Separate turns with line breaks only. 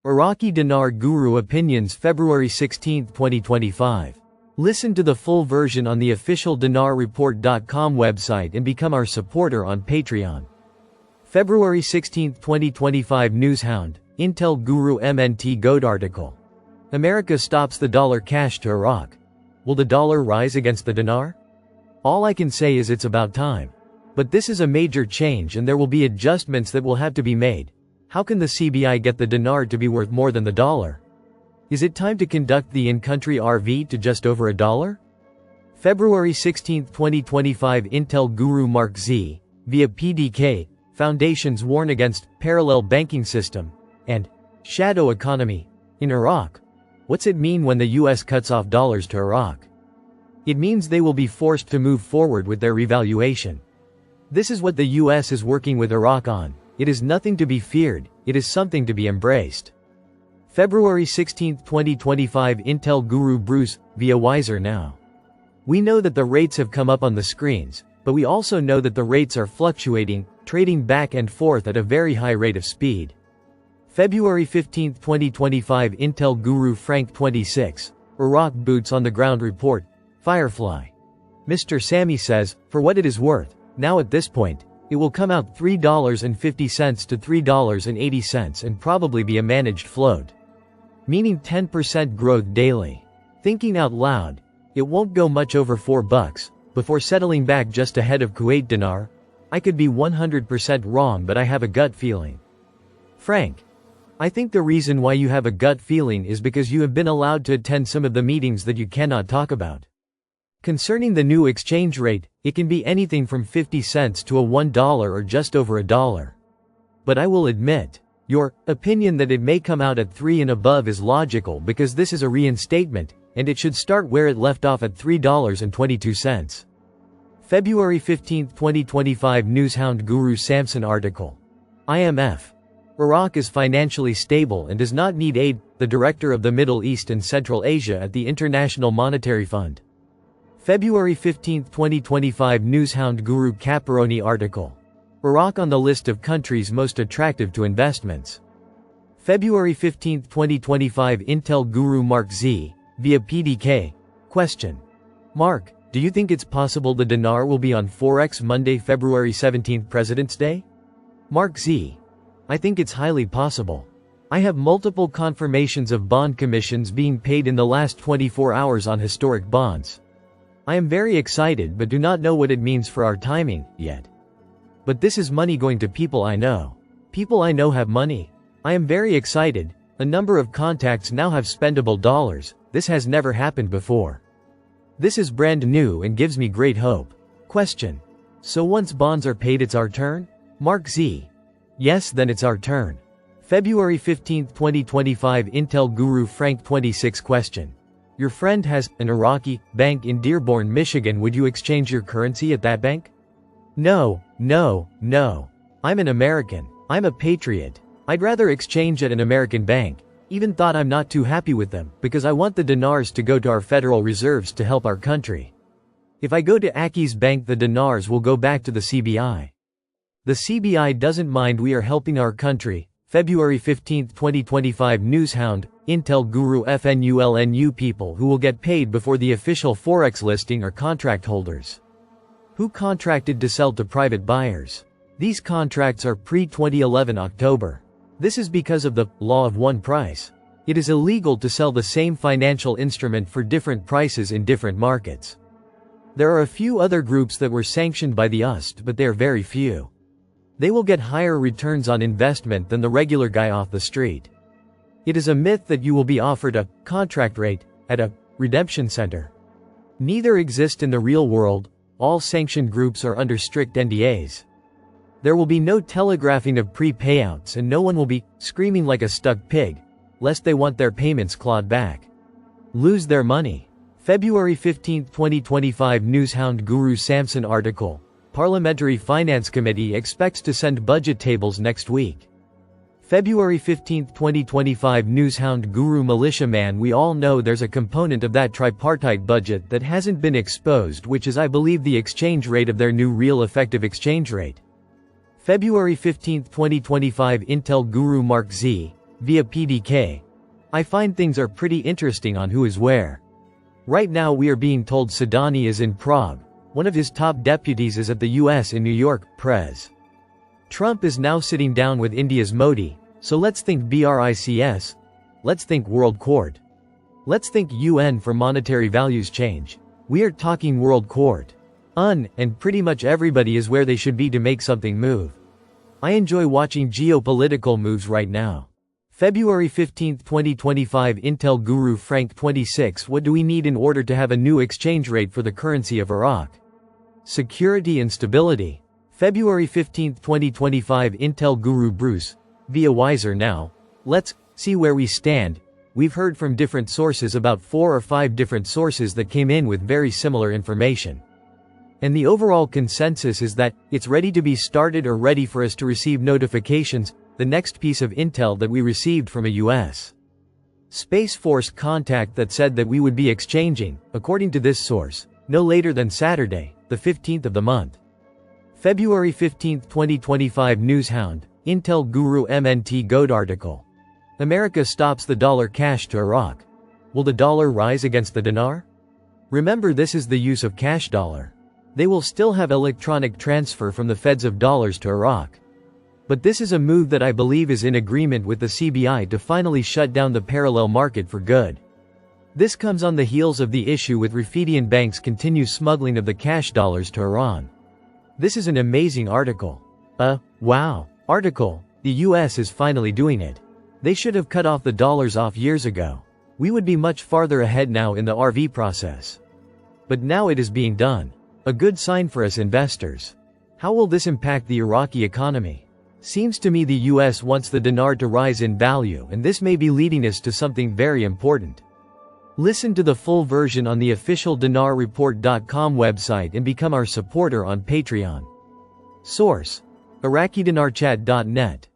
Iraqi Dinar Guru Opinions February 16, 2025. Listen to the full version on the official dinarreport.com website and become our supporter on Patreon. February 16, 2025 Newshound, Intel Guru MNT Goat article. America stops the dollar cash to Iraq. Will the dollar rise against the dinar? All I can say is it's about time. But this is a major change and there will be adjustments that will have to be made. How can the CBI get the dinar to be worth more than the dollar? Is it time to conduct the in-country RV to just over $1? February 16, 2025 Intel Guru Mark Z, via PDK, Foundations warn against parallel banking system and shadow economy in Iraq. What's it mean when the US cuts off dollars to Iraq? It means they will be forced to move forward with their revaluation. This is what the US is working with Iraq on. It is nothing to be feared, it is something to be embraced. February 16, 2025 Intel Guru Bruce, via Wiser Now. We know that the rates have come up on the screens, but we also know that the rates are fluctuating, trading back and forth at a very high rate of speed. February 15, 2025 Intel Guru Frank 26, Iraq Boots on the Ground Report, Firefly. Mr. Sammy says, for what it is worth, now at this point, it will come out $3.50 to $3.80 and probably be a managed float. Meaning 10% growth daily. Thinking out loud, it won't go much over $4, before settling back just ahead of Kuwait dinar. I could be 100% wrong, but I have a gut feeling. Frank. I think the reason why you have a gut feeling is because you have been allowed to attend some of the meetings that you cannot talk about. Concerning the new exchange rate, it can be anything from 50 cents to $1 or just over $1. But I will admit, your opinion that it may come out at 3 and above is logical because this is a reinstatement, and it should start where it left off at $3.22. February 15, 2025 Newshound Guru Samson article. IMF. Iraq is financially stable and does not need aid, the director of the Middle East and Central Asia at the International Monetary Fund. February 15, 2025 Newshound Guru Caparoni article. Iraq on the list of countries most attractive to investments. February 15, 2025 Intel Guru Mark Z, via PDK. Question. Mark, do you think it's possible the dinar will be on Forex Monday, February 17, President's Day? Mark Z. I think it's highly possible. I have multiple confirmations of bond commissions being paid in the last 24 hours on historic bonds. I am very excited but do not know what it means for our timing, yet. But this is money going to people I know. People I know have money. I am very excited. A number of contacts now have spendable dollars. This has never happened before. This is brand new and gives me great hope. Question. So once bonds are paid it's our turn? Mark Z. Yes, then it's our turn. February 15, 2025 Intel Guru Frank 26 question. Your friend has an Iraqi bank in Dearborn, Michigan. Would you exchange your currency at that bank? No, no, no. I'm an American. I'm a patriot. I'd rather exchange at an American bank. Even thought I'm not too happy with them, because I want the dinars to go to our Federal Reserves to help our country. If I go to Aki's bank the dinars will go back to the CBI. The CBI doesn't mind, we are helping our country. February 15, 2025 Newshound, Intel Guru FNULNU people who will get paid before the official Forex listing are contract holders. Who contracted to sell to private buyers? These contracts are pre-2011 October. This is because of the law of one price. It is illegal to sell the same financial instrument for different prices in different markets. There are a few other groups that were sanctioned by the USD, but they are very few. They will get higher returns on investment than the regular guy off the street. It is a myth that you will be offered a contract rate at a redemption center. Neither exist in the real world. All sanctioned groups are under strict NDAs. There will be no telegraphing of pre-payouts and no one will be screaming like a stuck pig, lest they want their payments clawed back. Lose their money. February 15, 2025 Newshound Guru Samson article. Parliamentary Finance Committee expects to send budget tables next week. February 15, 2025 Newshound Guru Militiaman. We all know there's a component of that tripartite budget that hasn't been exposed, which is I believe the exchange rate of their new real effective exchange rate. February 15, 2025 Intel Guru Mark Z, via PDK. I find things are pretty interesting on who is where. Right now we are being told Sadani is in Prague. One of his top deputies is at the US in New York, Prez. Trump is now sitting down with India's Modi, so let's think BRICS. Let's think World Court. Let's think UN for monetary values change. We are talking World Court. And pretty much everybody is where they should be to make something move. I enjoy watching geopolitical moves right now. February 15, 2025 Intel Guru Frank 26 What do we need in order to have a new exchange rate for the currency of Iraq? Security and stability. February 15, 2025 Intel Guru Bruce, via Wiser Now. Let's see where we stand. We've heard from different sources, about 4 or 5 different sources that came in with very similar information. And the overall consensus is that it's ready to be started or ready for us to receive notifications, the next piece of intel that we received from a U.S. Space Force contact that said that we would be exchanging, according to this source, no later than Saturday, the 15th of the month. February 15, 2025 Newshound, Intel Guru MNT Goat article. America stops the dollar cash to Iraq. Will the dollar rise against the dinar? Remember, this is the use of cash dollar. They will still have electronic transfer from the feds of dollars to Iraq. But this is a move that I believe is in agreement with the CBI to finally shut down the parallel market for good. This comes on the heels of the issue with Rafidian banks continue smuggling of the cash dollars to Iran. This is an amazing article. Wow. Article. The US is finally doing it. They should have cut off the dollars off years ago. We would be much farther ahead now in the RV process. But now it is being done. A good sign for us investors. How will this impact the Iraqi economy? Seems to me the US wants the dinar to rise in value, and this may be leading us to something very important. Listen to the full version on the official dinarreport.com website and become our supporter on Patreon. Source: IraqiDinarChat.net